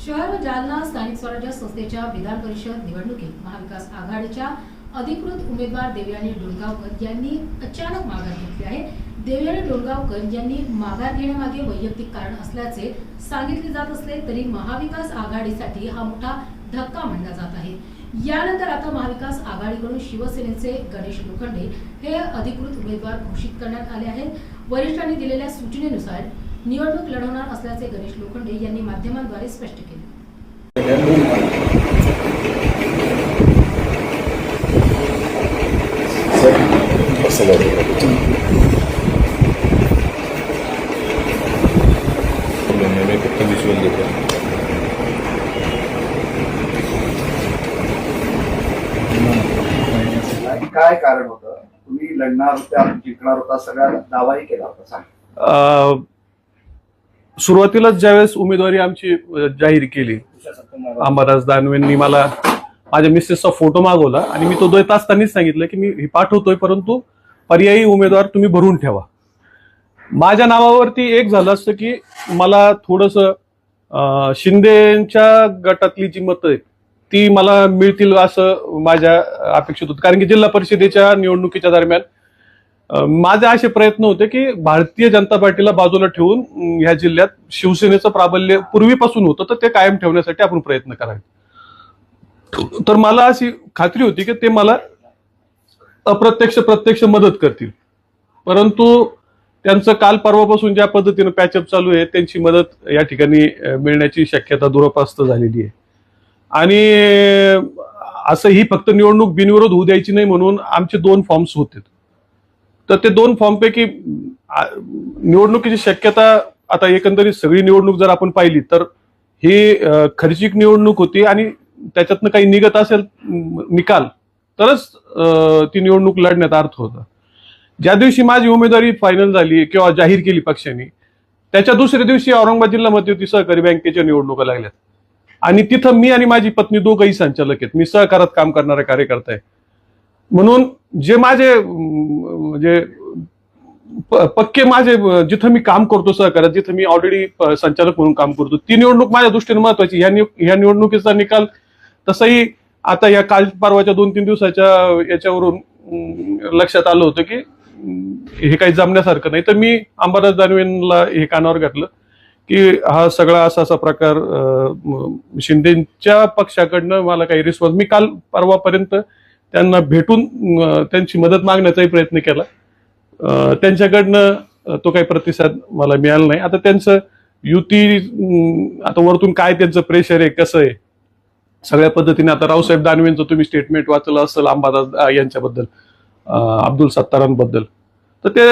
शहर जालना स्थानिक स्वराज्य संस्थेच्या विधान परिषद निवडणुकीत महाविकास आघाडीच्या अधिकृत उमेदवार देवयानी डोणगावकर यांनी अचानक माघार घेतली आहे। देवयानी डोणगावकर यांनी माघार घेण्यामागे वैयक्तिक कारण असल्याचे सांगितले जात असले तरी महाविकास आघाडीसाठी हा मोठा धक्का मानला जात आहे। यानंतर आता महाविकास आघाडीकडून शिवसेनेचे गणेश लोखंडे हे अधिकृत उमेदवार घोषित करण्यात आले आहेत। वरिष्ठांनी दिलेल्या सूचनेनुसार निवडणूक लढवणार असल्याचे गणेश लोखंडे यांनी माध्यमांद्वारे स्पष्ट केले। काय कारण होतं? तुम्ही लढणार होता, जिंकणार होता, सगळा दावाही केला होता, सांग। सुरुवातीलाच ज्यावेळेस उमेदवारी आमची जाहीर केली, अंबादास दानवेंनी मला माझ्या मिसेसचा फोटो मागवला आणि मी तो देत असतानाच सांगितलं की मी पाठवतोय, परंतु पर्यायी उमेदवार तुम्ही भरून ठेवा। माझ्या नावावरती एक झालं असतं की मला थोडंसं शिंदेच्या गटातली जी मतं आहेत ती मला मिळतील असं माझ्या अपेक्षित होतं, कारण की जिल्हा परिषदेच्या निवडणुकीच्या दरम्यान माझे असे प्रयत्न होते की भारतीय जनता पार्टीला बाजूला ठेवून ह्या जिल्ह्यात शिवसेनेचं प्राबल्य पूर्वीपासून होतं तर ते कायम ठेवण्यासाठी आपण प्रयत्न करावे। तर मला अशी खात्री होती की ते मला प्रत्यक्ष मदत करतील, परंतु त्यांचं काल परवापासून ज्या पद्धतीनं पॅचअप चालू आहे त्यांची मदत या ठिकाणी मिळण्याची शक्यता दुरापास्त झालेली आहे। आणि असं ही फक्त निवडणूक बिनविरोध होऊ द्यायची नाही म्हणून आमचे 2 फॉर्म्स होते, तर ते 2 फॉर्म पैकी निवडणुकीची शक्यता आता एकंदरीत सगळी निवडणूक जर आपण पाहिली तर ही खर्चिक निवडणूक होती आणि त्याच्यातनं काही निघत असेल निकाल तरच ती निवडणूक लढण्यात अर्थ होता। ज्या दिवशी माझी उमेदवारी फायनल झाली किंवा जाहीर केली पक्षाने, त्याच्या दुसऱ्या दिवशी औरंगाबाद जिल्हा मध्यवर्ती सहकारी बँकेच्या निवडणुका लागल्यात आणि तिथं मी आणि माझी पत्नी दोघंही संचालक आहेत, मी सहकारात काम करणारा कार्यकर्ता आहे। म्हणून जे माझे म्हणजे पक्के माझे जिथं मी काम करतो सहकारात, जिथं मी ऑलरेडी संचालक म्हणून काम करतो, ती निवडणूक माझ्या दृष्टीने महत्वाची। ह्या निवडणुकीचा निकाल तसंही आता या काल परवाच्या 2-3 दिवसाच्या याच्यावरून लक्षात आलं होतं की हे काही जमण्यासारखं नाही, तर मी अंबादास दानवेंना हे कानावर घातलं की हा सगळा असा प्रकार शिंदेच्या पक्षाकडनं मला काही रिस्पॉन्स, मी काल परवापर्यंत त्यांना भेटून त्यांची मदत मागण्याचाही प्रयत्न केला, त्यांच्याकडनं तो काही प्रतिसाद मला मिळाला नाही। आता त्यांचं युती, आता वरतून काय त्यांचं प्रेशर आहे कसं आहे सगळ्या पद्धतीने, आता रावसाहेब दानवेंचं तुम्ही स्टेटमेंट वाचलं असेल अंबादास यांच्याबद्दल, अब्दुल सत्तारांबद्दल, तर ते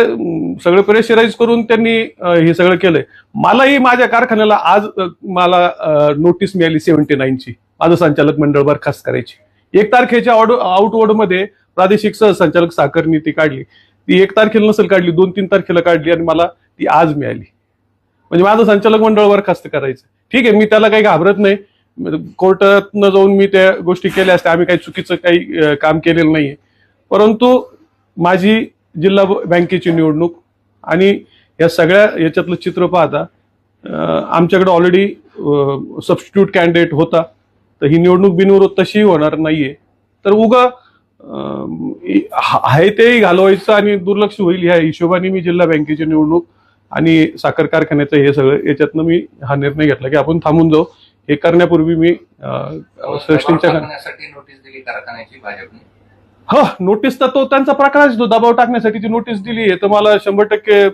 सगळं प्रेशराईज करून त्यांनी हे सगळं केलंय। मलाही माझ्या कारखान्याला आज मला नोटीस मिळाली 79ची, माझं संचालक मंडळ बरखास्त करायची। 1 तारखेच्या आउटवर्ड मध्ये प्रादेशिक सहसंचालक साखर नीती काढली, ती 1 तारखेला नसेल काढली, 2-3 तारखेला काढली आणि मला ती आज मिळाली। म्हणजे माझं संचालक मंडळ बरखास्त करायचं, ठीक आहे, मी त्याला काही घाबरत नाही, कोर्टातनं जाऊन मी त्या गोष्टी केल्या असत्या, आम्ही काही चुकीचं काही काम केलेलं नाहीये, परंतु माझी जिल्हा बँकेची निवडणूक आणि या सगळ्या याच्यातलं चित्र पाहता आमच्याकडे ऑलरेडी सबस्टिट्यूट कॅन्डिडेट होता, तर ही निवडणूक बिनविरोध तशीही होणार नाहीये, तर उगा आहे तेही घालवायचं आणि दुर्लक्ष होईल ह्या हिशोबाने मी जिल्हा बँकेची निवडणूक आणि साखर कारखान्याचं हे सगळं याच्यातनं मी हा निर्णय घेतला की आपण थांबून जाऊ। हे करण्यापूर्वी मी श्रेष्ठींच्या नोटीस दिली कारखान्याची भाजपने। नोटीस तर तो त्यांचा प्रकारच, तो दबाव टाकण्यासाठी ती नोटीस दिली आहे, तर मला 100%,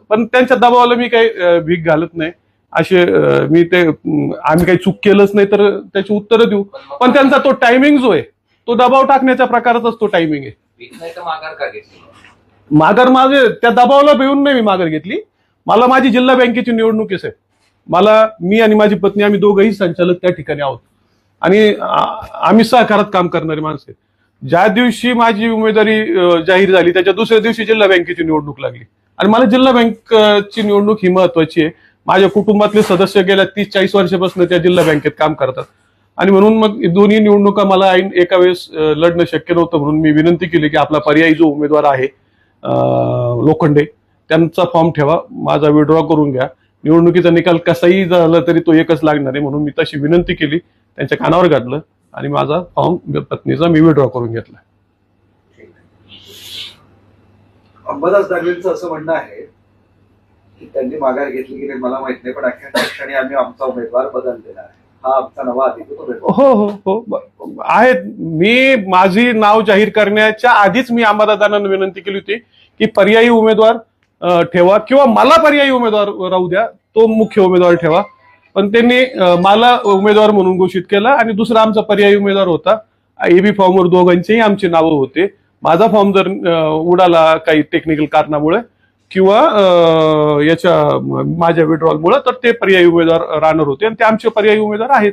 पण त्यांच्या दबावाला मी काही भीक घालत नाही। असे मी ते आम्ही काही चूक केलंच नाही तर त्याची उत्तरं देऊ, पण त्यांचा तो टायमिंग जो आहे तो दबाव टाकण्याच्या प्रकाराचाच तो टायमिंग आहे। माघार माझे त्या दबावाला भिवून नाही मी माघार घेतली, मला माझी जिल्हा बँकेची निवडणूक आहे, मला मी आणि माझी पत्नी आम्ही दोघंही संचालक त्या ठिकाणी आहोत आणि आम्ही सहकारात काम करणारी माणसं आहेत। ज्या दिवशी माझी उमेदवारी जाहीर झाली त्याच्या दुसऱ्या दिवशी जिल्हा बँकेची निवडणूक लागली आणि मला जिल्हा बँकची निवडणूक ही महत्वाची आहे। माझ्या कुटुंबातले सदस्य गेल्या 30-40 वर्षापासून त्या जिल्हा बँकेत काम करतात आणि म्हणून मग दोन्ही निवडणुका मला एका वेळेस लढणं शक्य नव्हतं, म्हणून मी विनंती केली की आपला पर्यायी जो उमेदवार आहे लोखंडे त्यांचा फॉर्म ठेवा, माझा विड्रॉ करून घ्या निवडणुकीचा निकाल कसाही झाला तरी तो एकच लागणार आहे, म्हणून मी तशी विनंती केली, त्यांच्या कानावर घातलं आणि माझा फॉर्म पत्नीचा मी विड्रॉ करून घेतला. अंबादास दानवेंचं असं म्हणणं आहे की त्यांनी माघार घेतली की नाही मला माहित नाही, पण अख्ख्या पक्षाने आम्ही आमचा उमेदवार बदललेला आहे, हा आमचा नवा अधिकृत उमेदवार. हो हो हो आहेत. मी माझी नाव जाहीर करण्याच्या आधीच मी अंबादास दानवेंना विनंती केली होती की पर्यायी उमेदवार ठेवा किंवा मला पर्यायी उमेदवार राहू द्या, तो मुख्य उमेदवार ठेवा. पण त्यांनी मला उमेदवार म्हणून घोषित केला आणि दुसरा आमचा पर्यायी उमेदवार होता. एबी फॉर्मवर दोघांचेही आमची नावं होते. माझा फॉर्म जर उडाला काही टेक्निकल कारणामुळे किंवा माझ्या विड्रॉलमुळे, तर ते पर्यायी उमेदवार राहणार होते आणि ते आमचे पर्यायी उमेदवार आहेत.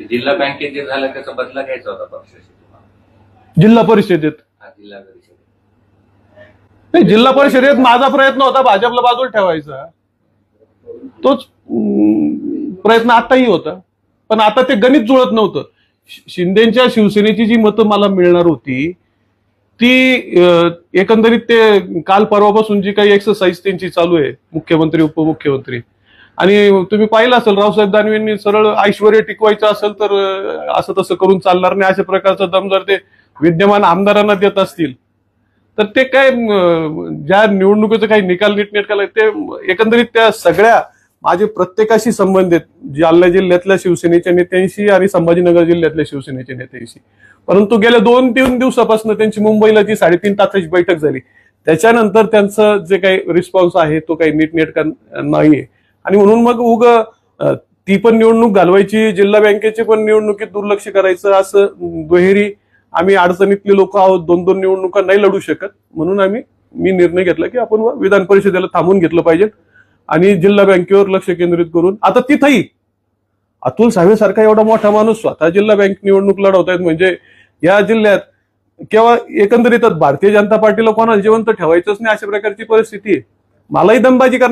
जिल्हा बँकेत जे झालं त्याचा बदला घ्यायचा होता पक्षाशी तुम्हाला जिल्हा परिषदेत जिल्हा परिषदेत. नाही, जिल्हा परिषदेत माझा प्रयत्न होता भाजपला बाजूला ठेवायचा, तोच प्रयत्न आताही होता, पण आता ते गणित जुळत नव्हतं. शिंदेच्या शिवसेनेची जी मतं मला मिळणार होती ती एकंदरीत ते काल परवापासून जी काही एक्सरसाइज त्यांची चालू आहे, मुख्यमंत्री उपमुख्यमंत्री, आणि तुम्ही पाहिलं असेल रावसाहेब दानवेंनी सरळ ऐश्वर्य टिकवायचं असेल तर असं तसं करून चालणार नाही, अशा प्रकारचा दम जर ते विद्यमान आमदारांना देत असतील तर ते काय ज्या निवडणुकीचं काही निकाल नीटनेटका ते एकंदरीत त्या सगळ्या माझे प्रत्येकाशी संबंधित जालना जिल्ह्यातल्या शिवसेनेच्या नेत्यांशी आणि संभाजीनगर जिल्ह्यातल्या शिवसेनेच्या नेत्यांशी. परंतु गेल्या 2-3 दिवसापासून त्यांची मुंबईला जी 3.5 तासाची बैठक झाली त्याच्यानंतर त्यांचं जे काही रिस्पॉन्स आहे तो काही नीटनेटका नाहीये आणि म्हणून मग ती पण निवडणूक घालवायची, जिल्हा बँकेची पण निवडणुकीत दुर्लक्ष करायचं, असं दुहेरी आम्ही अडचणीतले लोक आहोत, 2-2 निवडणुका नाही लढू शकत. म्हणून मी निर्णय घेतला की आपण विधान परिषदेला थांबून घेतलं पाहिजे आणि जिल्हा बँकेवर लक्ष केंद्रित करून. आता तिथंही अतुल सावे सारखा एवढा मोठा माणूस स्वतः जिल्हा बँक निवडणूक लढवतायत म्हणजे या जिल्ह्यात किंवा एकंदरीतच भारतीय जनता पार्टीला कोणाला जिवंत ठेवायचंच नाही अशा प्रकारची परिस्थिती आहे. मलाही दमबाजी